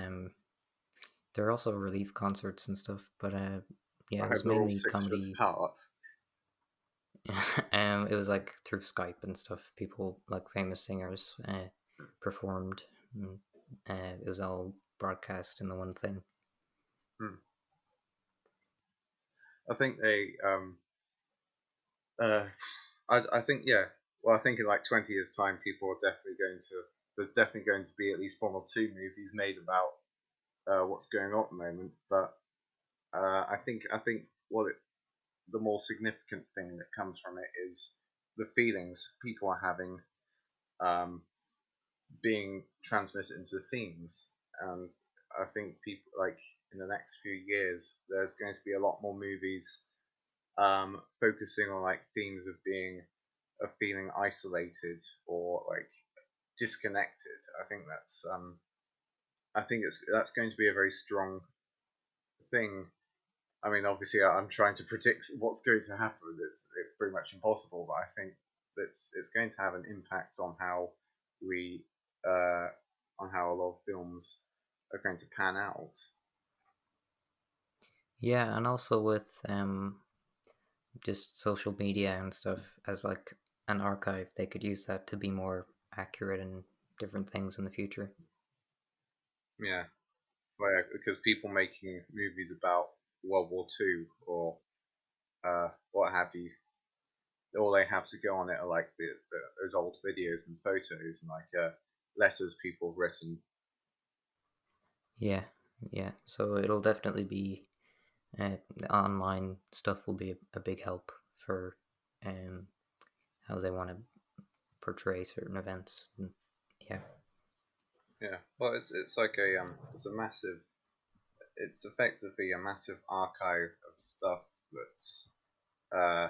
[SPEAKER 1] there are also relief concerts and stuff. But yeah,
[SPEAKER 2] I
[SPEAKER 1] it
[SPEAKER 2] hope
[SPEAKER 1] was
[SPEAKER 2] they're all
[SPEAKER 1] mainly
[SPEAKER 2] 6 foot
[SPEAKER 1] comedy.
[SPEAKER 2] apart.
[SPEAKER 1] It was like through Skype and stuff. People like famous singers performed. And, it was all broadcast in the one thing.
[SPEAKER 2] Hmm. I think they uh, I think well, I think in like 20 years time people are definitely going to there's definitely going to be at least one or two movies made about what's going on at the moment. But I think the more significant thing that comes from it is the feelings people are having um, being transmitted into themes. And I think people like in the next few years, there's going to be a lot more movies focusing on like themes of feeling isolated or like disconnected. I think that's going to be a very strong thing. I mean, obviously, I'm trying to predict what's going to happen. It's pretty much impossible, but I think that it's going to have an impact we uh, on how a lot of films are going to pan out.
[SPEAKER 1] Yeah, and also with just social media and stuff as like an archive, they could use that to be more accurate in different things in the future.
[SPEAKER 2] Yeah, because people making movies about World War II or what have you, all they have to go on it are like those old videos and photos and like letters people have written.
[SPEAKER 1] Yeah, yeah. So it'll definitely be the online stuff will be a big help for um how they want to portray certain events. And yeah,
[SPEAKER 2] Yeah, well, it's like it's a massive, it's effectively a massive archive of stuff uh,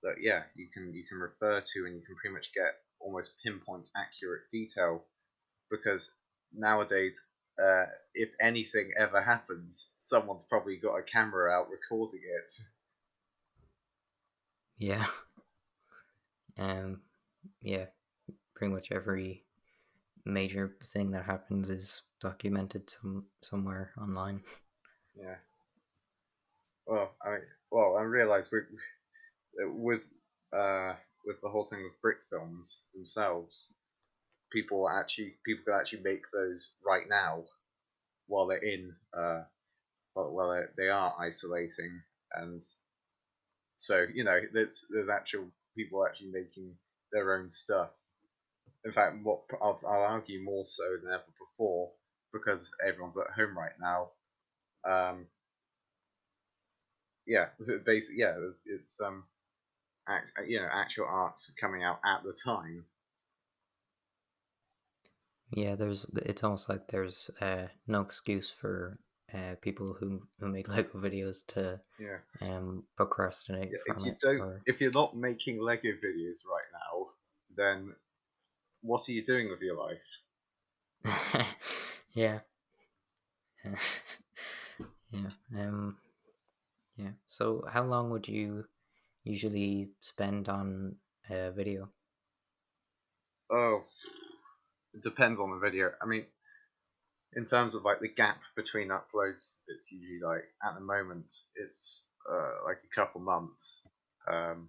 [SPEAKER 2] that you can refer to, and you can pretty much get almost pinpoint accurate detail because nowadays, if anything ever happens, someone's probably got a camera out recording it.
[SPEAKER 1] yeah, um, yeah. Pretty much every major thing that happens is documented somewhere online.
[SPEAKER 2] Yeah. Well, I realize with uh, with the whole thing with brick films themselves, people can actually make those right now while they're in while they are isolating, and so there's actual people actually making their own stuff. In fact, what I'll argue more so than ever before because everyone's at home right now. Um, yeah, basically, yeah, it's actual art coming out at the time.
[SPEAKER 1] Yeah, it's almost like there's no excuse for people who make Lego videos to
[SPEAKER 2] Yeah,
[SPEAKER 1] procrastinate
[SPEAKER 2] yeah.
[SPEAKER 1] from it or
[SPEAKER 2] If you're not making Lego videos right now, then what are you doing with your life?
[SPEAKER 1] yeah. Yeah. Yeah. So how long would you usually spend on a video?
[SPEAKER 2] Oh, it depends on the video. I mean, in terms of like the gap between uploads, it's usually like at the moment it's like a couple months. Um,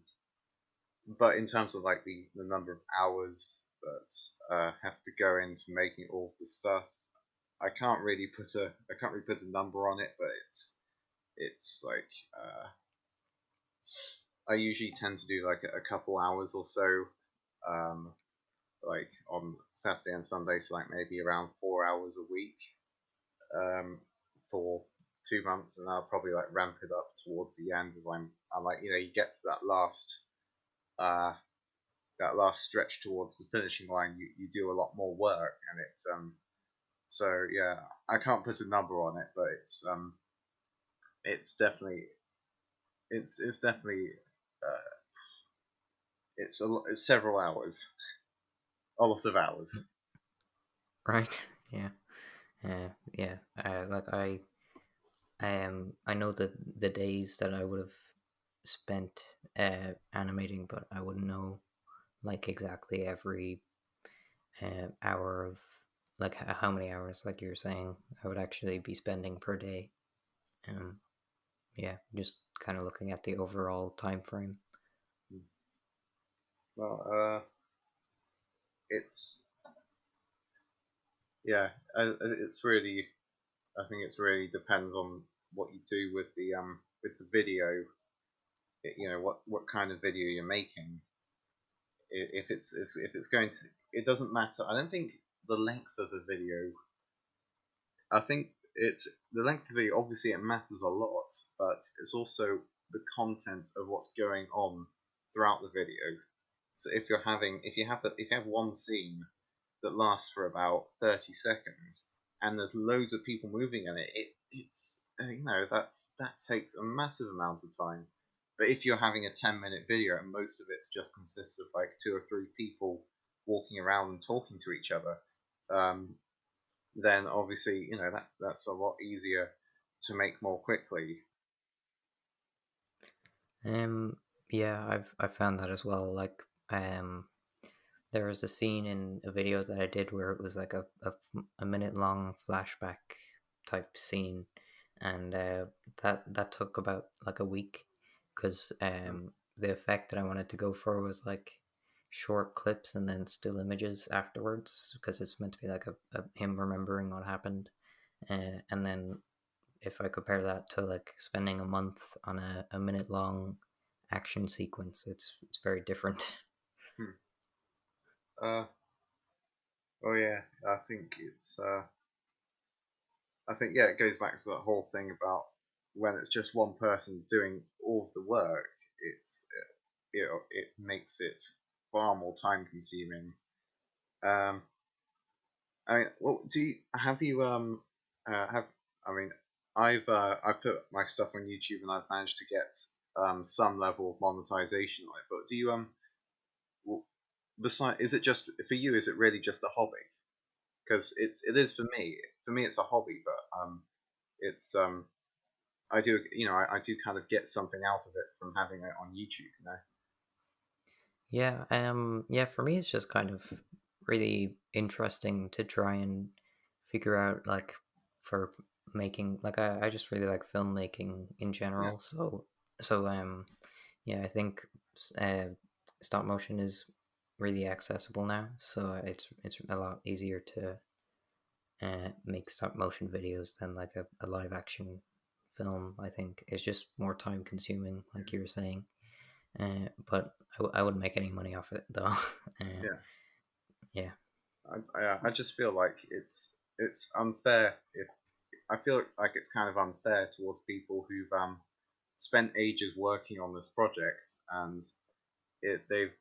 [SPEAKER 2] but in terms of like the number of hours that have to go into making all the stuff, I can't really put a number on it, but it's like I usually tend to do like a couple hours or so. Um, like on Saturday and Sunday, so like maybe around 4 hours a week for 2 months, and I'll probably like ramp it up towards the end as I'm like, you get to uh, that last stretch towards the finishing line, you do a lot more work, and it's so yeah, I can't put a number on it, but it's definitely it's definitely uh, it's several hours, a lot of hours.
[SPEAKER 1] Right? Yeah. Yeah. Like I know the days that I would have spent animating, but I wouldn't know like exactly every hour of like how many hours, like you're saying, I would actually be spending per day. Um, yeah, just kind of looking at the overall time frame.
[SPEAKER 2] Well, it's yeah, it's really I think it's really depends on what you do with the video. What kind of video you're making. If it's going to, it doesn't matter. I don't think the length of the video. I think it's the length of the video. Obviously, it matters a lot, but it's also the content of what's going on throughout the video. So if you have one scene that lasts for about 30 seconds and there's loads of people moving in it, it's that takes a massive amount of time. But if you're having a 10-minute video and most of it just consists of like two or three people walking around and talking to each other, um, then obviously that's a lot easier to make more quickly.
[SPEAKER 1] Um, yeah, I found that as well. Like, there was a scene in a video that I did where it was like a minute long flashback type scene, and that took about like a week because
[SPEAKER 2] Mm.
[SPEAKER 1] the effect that I wanted to go for was like short clips and then still images afterwards because it's meant to be like him remembering what happened, and then if I compare that to like spending a month on a minute long action sequence, it's very different.
[SPEAKER 2] Hmm. Uh, oh yeah, I think yeah, it goes back to that whole thing about when it's just one person doing all of the work. It makes it far more time consuming. Um, I mean, well, do you have you have I mean, I've put my stuff on YouTube and I've managed to get some level of monetization on it. But do you beside is it just for you? Is it really just a hobby? Because it is for me. For me, it's a hobby, but it's I do, I do kind of get something out of it from having it on YouTube.
[SPEAKER 1] Yeah, yeah, for me it's just kind of really interesting to try and figure out like for making like I just really like filmmaking in
[SPEAKER 2] Yeah,
[SPEAKER 1] general. So yeah, I think uh stop motion is really accessible now, so it's a lot easier to make stop motion videos than like a live action film. I think it's just more time consuming, like you were saying. But I wouldn't make any money off it though.
[SPEAKER 2] yeah.
[SPEAKER 1] Yeah,
[SPEAKER 2] I just feel like it's unfair. If I feel like it's kind of unfair towards people who've spent ages working on this project, and they've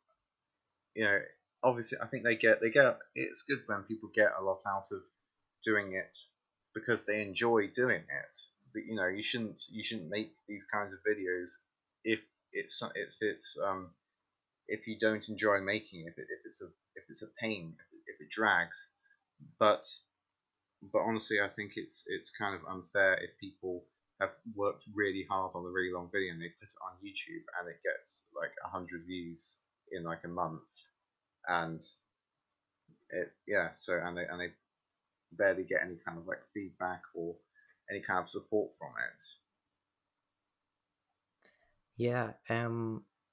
[SPEAKER 2] you know obviously I think they get it's good when people get a lot out of doing it because they enjoy doing it. But you shouldn't make these kinds of videos if it's if you don't enjoy making it, if it's a pain, if it drags. But honestly, I think it's kind of unfair if people have worked really hard on a really long video and they put it on YouTube and it gets like 100 views in like a month, and they barely get any kind of like feedback or any kind of support from it.
[SPEAKER 1] yeah,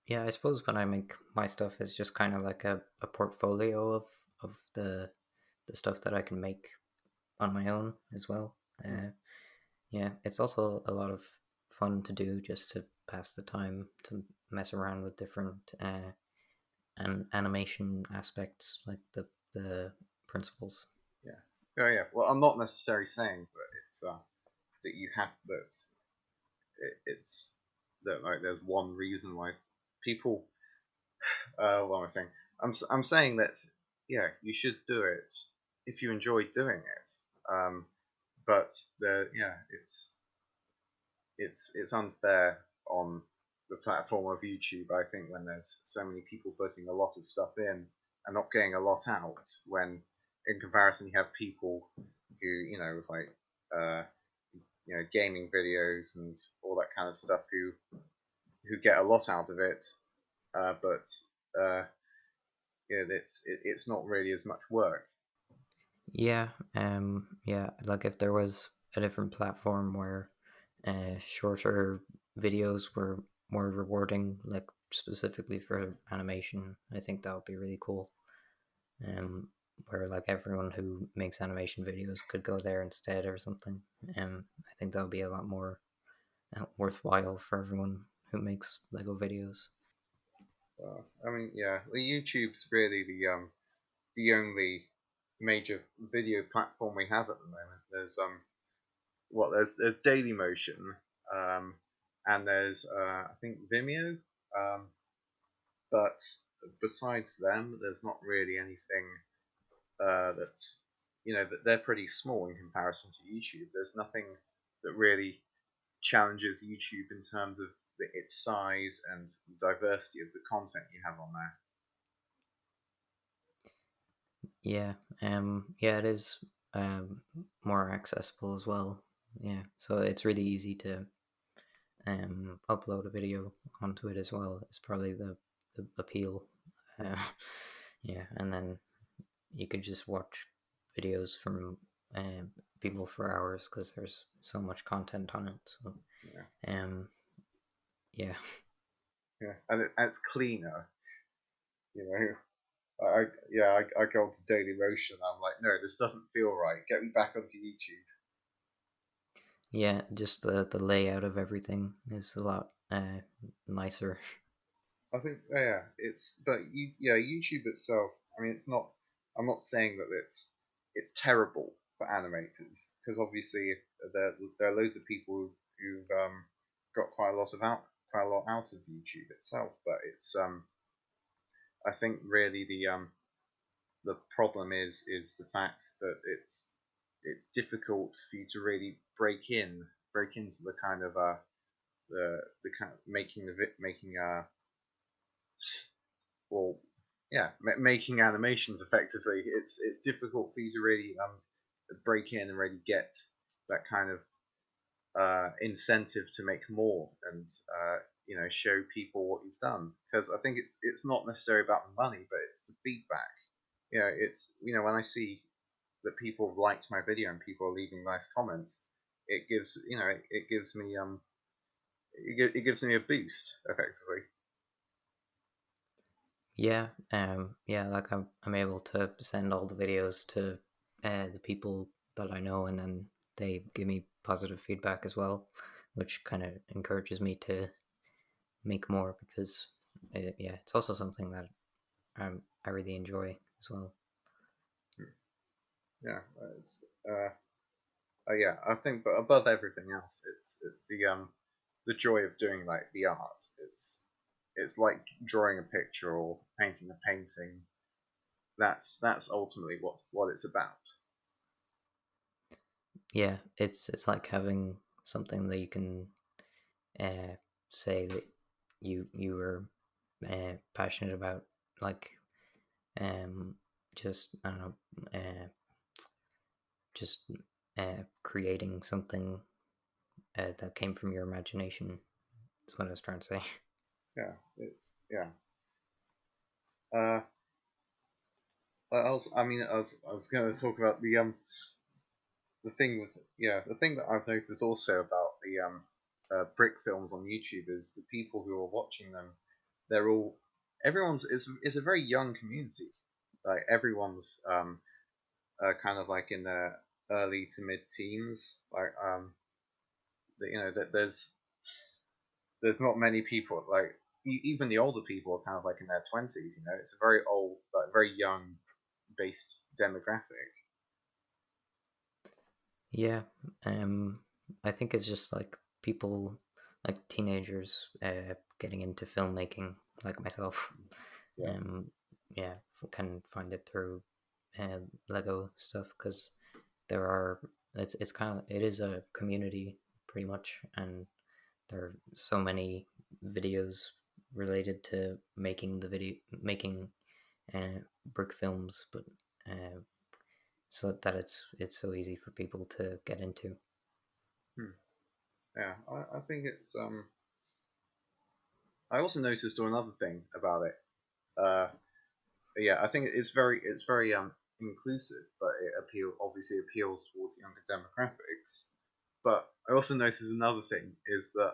[SPEAKER 1] yeah. I suppose when I make my stuff, it's just kind of like a portfolio of the stuff that I can make on my own as well.
[SPEAKER 2] Hmm.
[SPEAKER 1] Yeah, it's also a lot of fun to do just to pass the time to mess around with different animation aspects, like the principles.
[SPEAKER 2] Yeah. Oh yeah. Well, I'm not necessarily saying that it's that you have that it's that like there's one reason why people. What am I saying? I'm saying that yeah, you should do it if you enjoy doing it. But the yeah, it's unfair on the platform of YouTube. I think when there's so many people putting a lot of stuff in and not getting a lot out, when in comparison you have people who with like uh, gaming videos and all that kind of stuff who get a lot out of it, but uh, it's not really as much work.
[SPEAKER 1] Yeah, yeah. Like if there was a different platform where shorter videos were more rewarding, like specifically for animation, I think that would be really cool. Where like everyone who makes animation videos could go there instead or something. I think that would be a lot more worthwhile for everyone who makes Lego videos.
[SPEAKER 2] I mean, yeah, the YouTube's really the only major video platform we have at the moment. There's there's Dailymotion, um, and there's I think Vimeo, um, but besides them, there's not really anything that's that they're pretty small in comparison to YouTube. There's nothing that really challenges YouTube in terms of its size and diversity of the content you have on there.
[SPEAKER 1] Yeah, yeah, it is more accessible as well. Yeah, so it's really easy to upload a video onto it as well. It's probably the appeal. Uh, yeah, and then you could just watch videos from people for hours because there's so much content on it. So,
[SPEAKER 2] Yeah,
[SPEAKER 1] yeah,
[SPEAKER 2] yeah, and it's cleaner. You know, I go onto Daily Motion. I'm like, no, this doesn't feel right. Get me back onto YouTube.
[SPEAKER 1] yeah. Just the layout of everything is a lot nicer.
[SPEAKER 2] I think yeah, YouTube itself. I mean, it's not. I'm not saying that it's terrible for animators because obviously there are loads of people who've got quite a lot out of YouTube itself. But it's I think really the problem is the fact that it's difficult for you to really break into the kind of the kind of making well, yeah, making animations effectively. It's difficult for you to really break in and really get that kind of incentive to make more and show people what you've done because I think it's not necessarily about the money but it's the feedback. It's when I see that people have liked my video and people are leaving nice comments, it gives it gives me it gives me a boost effectively.
[SPEAKER 1] Yeah, yeah, like I'm able to send all the videos to the people that I know, and then they give me positive feedback as well, which kind of encourages me to make more because, yeah, it's also something that I really enjoy as well.
[SPEAKER 2] Yeah, it's, yeah, I think, but above everything else, it's the joy of doing like the art. It's like drawing a picture or painting a painting. That's ultimately what it's about.
[SPEAKER 1] Yeah, it's like having something that you can uh, say that you were passionate about, like um, just I don't know, just creating something that came from your imagination. That's what I was trying to say.
[SPEAKER 2] Yeah, yeah. Uh, I was going to talk about the thing that I've noticed also about the brick films on YouTube is the people who are watching them. They're all everyone's it's a very young community. Like everyone's kind of like in their early to mid teens. Like that there's not many people like even the older people are kind of like in their 20s. You know, it's a very old, like very young based demographic.
[SPEAKER 1] Yeah, I think it's just like people, like teenagers, getting into filmmaking, like myself.
[SPEAKER 2] Yeah.
[SPEAKER 1] Yeah, can find it through Lego stuff because there are it's kind of it is a community pretty much, and there are so many videos related to making uh, brick films, but uh, so that it's so easy for people to get into.
[SPEAKER 2] Yeah, I think it's I also noticed another thing about it. Uh, yeah, I think it's very inclusive, but it obviously appeals towards younger demographics. But I also noticed another thing is that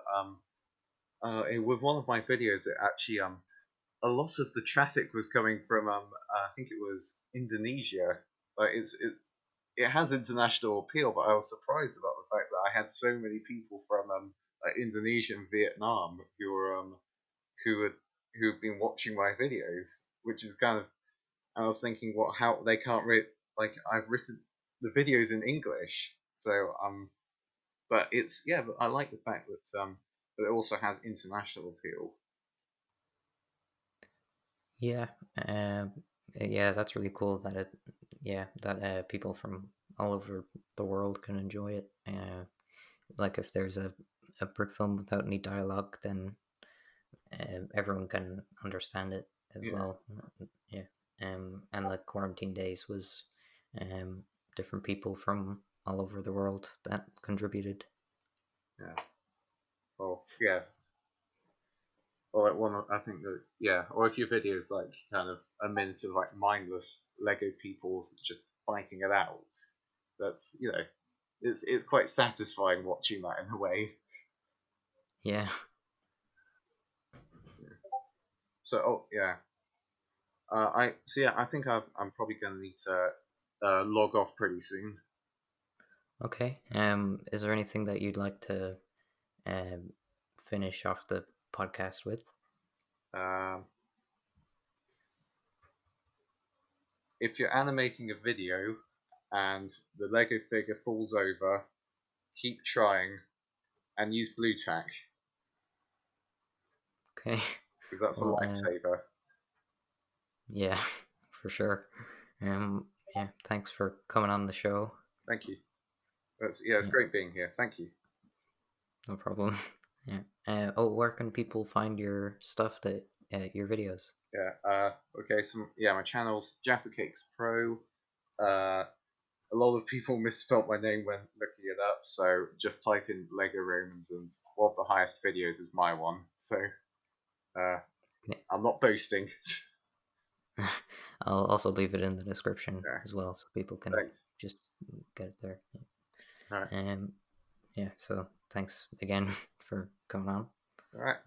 [SPEAKER 2] with one of my videos, it actually a lot of the traffic was coming from I think it was Indonesia. Like it has international appeal, but I was surprised about the fact that I had so many people from like Indonesia and Vietnam who were who had who've been watching my videos, which is kind of. I was thinking, what? How they can't read? Like I've written the videos in English, so but it's yeah. But I like the fact that it also has international appeal.
[SPEAKER 1] Yeah, yeah, that's really cool that people from all over the world can enjoy it. Like if there's a brick film without any dialogue, then everyone can understand it as
[SPEAKER 2] Yeah,
[SPEAKER 1] well. Yeah, and like Quarantine Days was different people from all over the world that contributed.
[SPEAKER 2] yeah. Well, yeah. Or like I think that yeah. Or if your video is like kind of a minute of like mindless Lego people just fighting it out, that's it's quite satisfying watching that in a way.
[SPEAKER 1] Yeah.
[SPEAKER 2] Yeah. So oh yeah. I think I'm probably going to need to log off pretty soon.
[SPEAKER 1] Okay. Is there anything that you'd like to um finish off the podcast with?
[SPEAKER 2] Um, if you're animating a video and the Lego figure falls over, keep trying and use blue tack
[SPEAKER 1] Okay.
[SPEAKER 2] because that's a
[SPEAKER 1] Well,
[SPEAKER 2] lifesaver.
[SPEAKER 1] yeah, for sure. Yeah, thanks for coming on the show.
[SPEAKER 2] Thank you. It's
[SPEAKER 1] Yeah,
[SPEAKER 2] great being here. Thank you.
[SPEAKER 1] no problem. Yeah. Oh, where can people find your stuff your videos?
[SPEAKER 2] Yeah. Okay. My channel's JAFacakesPro. A lot of people misspelt my name when looking it up, so just type in Lego Romans and one of the highest videos is my one. So uh,
[SPEAKER 1] Okay.
[SPEAKER 2] I'm not boasting.
[SPEAKER 1] I'll also leave it in the description
[SPEAKER 2] Yeah.
[SPEAKER 1] as well, so people can
[SPEAKER 2] Thanks.
[SPEAKER 1] just get it there.
[SPEAKER 2] All right.
[SPEAKER 1] Yeah. So thanks again for coming on.
[SPEAKER 2] All right.